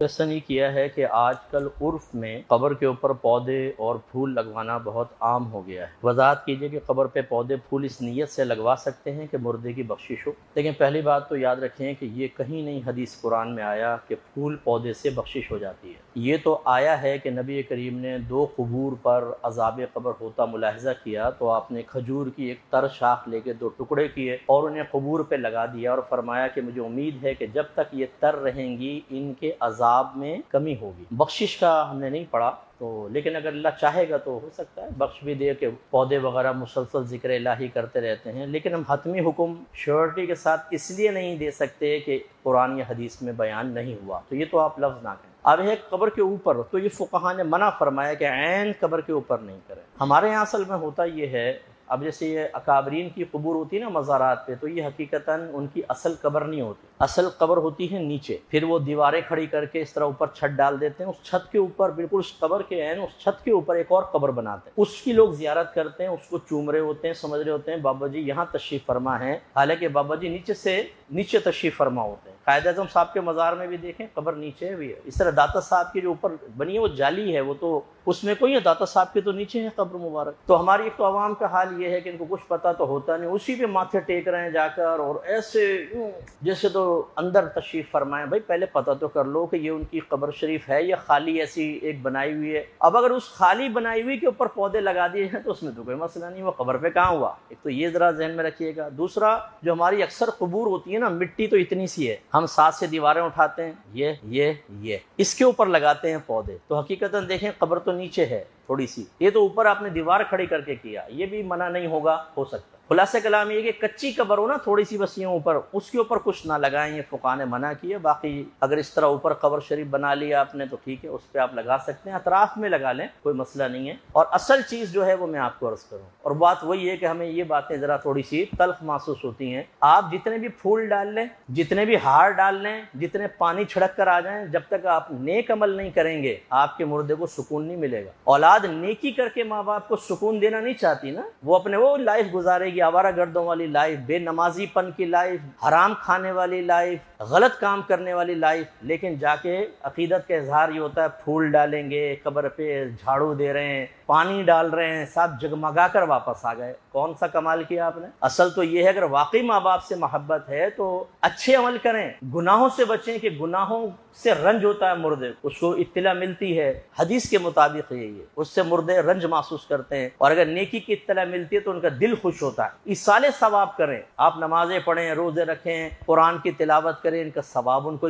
ایسا نہیں کیا ہے کہ آج کل عرف میں قبر کے اوپر پودے اور پھول لگوانا بہت عام ہو گیا ہے۔ وضاحت کیجئے کہ قبر پہ پودے پھول اس نیت سے لگوا سکتے ہیں کہ مردے کی بخشش ہو، لیکن پہلی بات تو یاد رکھیں کہ یہ کہیں نہیں حدیث قرآن میں آیا کہ پھول پودے سے بخشش ہو جاتی ہے۔ یہ تو آیا ہے کہ نبی کریم نے 2 قبور پر عذاب قبر ہوتا ملاحظہ کیا تو آپ نے کھجور کی ایک تر شاخ لے کے 2 ٹکڑے کیے اور انہیں قبور پہ لگا دیا اور فرمایا کہ مجھے امید ہے کہ جب تک یہ تر رہیں گی ان کے عذاب میں کمی ہوگی۔ بخشش کا ہم نے نہیں پڑھا تو، لیکن اگر اللہ چاہے گا تو ہو سکتا ہے بخش بھی دے کہ پودے وغیرہ مسلسل ذکر الہی کرتے رہتے ہیں، لیکن ہم حتمی حکم شیورٹی کے ساتھ اس لیے نہیں دے سکتے کہ قرآن یا حدیث میں بیان نہیں ہوا، تو یہ تو آپ لفظ نہ کہیں۔ اب ہے قبر کے اوپر، تو یہ فقہا نے منع فرمایا کہ عین قبر کے اوپر نہیں کریں۔ ہمارے یہاں اصل میں ہوتا یہ ہے، اب جیسے یہ اکابرین کی قبور ہوتی ہے نا مزارات پہ، تو یہ حقیقتاً ان کی اصل قبر نہیں ہوتی، اصل قبر ہوتی ہے نیچے، پھر وہ دیواریں کھڑی کر کے اس طرح اوپر چھت ڈال دیتے ہیں، اس چھت کے اوپر بالکل اس قبر کے عین اس چھت کے اوپر ایک اور قبر بناتے ہیں، اس کی لوگ زیارت کرتے ہیں، اس کو چوم رہے ہوتے ہیں، سمجھ رہے ہوتے ہیں بابا جی یہاں تشریف فرما ہے، حالانکہ بابا جی نیچے تشریف فرما ہوتے ہیں۔ قائد اعظم صاحب کے مزار میں بھی دیکھیں قبر نیچے بھی ہے، اس طرح داتا صاحب کی جو اوپر بنی ہے وہ جالی ہے، وہ تو اس میں کوئی ہے، داتا صاحب کے تو نیچے ہے قبر مبارک۔ تو ہماری ایک تو عوام کا حال یہ ہے کہ ان کو کچھ پتہ تو ہوتا نہیں، اسی پہ ماتھے ٹیک رہے ہیں جا کر، اور ایسے جیسے تو اندر تشریف فرمائیں۔ بھائی پہلے پتہ تو کر لو کہ یہ ان کی قبر شریف ہے یا خالی ایسی ایک بنائی ہوئی ہے۔ اب اگر اس خالی بنائی ہوئی کے اوپر پودے لگا دیے ہیں تو اس میں تو کوئی مسئلہ نہیں، وہ قبر پہ کہاں ہوا؟ ایک تو یہ ذرا ذہن میں رکھیے گا۔ دوسرا، جو ہماری اکثر قبور ہوتی ہے نا، مٹی تو اتنی سی ہے، ہم ساتھ سے دیواریں اٹھاتے ہیں، یہ اس کے اوپر لگاتے ہیں پودے، تو حقیقتاً دیکھیں قبر تو نیچے ہے تھوڑی سی، یہ تو اوپر آپ نے دیوار کھڑی کر کے کیا، یہ بھی منع نہیں ہوگا، ہو سکتا۔ خلاصہ کلام یہ کہ کچی قبر ہو نا تھوڑی سی بس یوں اوپر، اس کے اوپر کچھ نہ لگائیں، یہ فقہا نے منع کیا۔ باقی اگر اس طرح اوپر قبر شریف بنا لیا آپ نے تو ٹھیک ہے، اس پہ آپ لگا سکتے ہیں، اطراف میں لگا لیں، کوئی مسئلہ نہیں ہے۔ اور اصل چیز جو ہے وہ میں آپ کو عرض کروں، اور بات وہی ہے کہ ہمیں یہ باتیں ذرا تھوڑی سی تلخ محسوس ہوتی ہیں۔ آپ جتنے بھی پھول ڈال لیں، جتنے بھی ہار ڈال لیں، جتنے پانی چھڑک کر آ جائیں، جب تک آپ نیک عمل نہیں کریں گے آپ کے مردے کو سکون نہیں ملے گا۔ اولاد نیکی کر کے ماں باپ کو سکون دینا نہیں چاہتی نا، وہ اپنے وہ لائف گزارے گی، آوارہ گردوں والی لائف، بے نمازی پن کی لائف، حرام کھانے والی لائف، غلط کام کرنے والی لائف، لیکن جا کے عقیدت کا اظہار یہ ہوتا ہے پھول ڈالیں گے قبر پہ، جھاڑو دے رہے ہیں، پانی ڈال رہے ہیں، سب جگمگا کر واپس آ گئے۔ کون سا کمال کیا آپ نے؟ اصل تو یہ ہے اگر واقعی ماں باپ سے محبت ہے تو اچھے عمل کریں، گناہوں سے بچیں، کہ گناہوں سے رنج ہوتا ہے مردے، اس کو اطلاع ملتی ہے، حدیث کے مطابق یہی ہے، اس سے مردے رنج محسوس کرتے ہیں، اور اگر نیکی کی اطلاع ملتی ہے تو ان کا دل خوش ہوتا ہے۔ ایصال ثواب کریں، آپ نمازیں پڑھیں، روزے رکھیں، قرآن کی تلاوت کریں، ان کا ثواب ان کو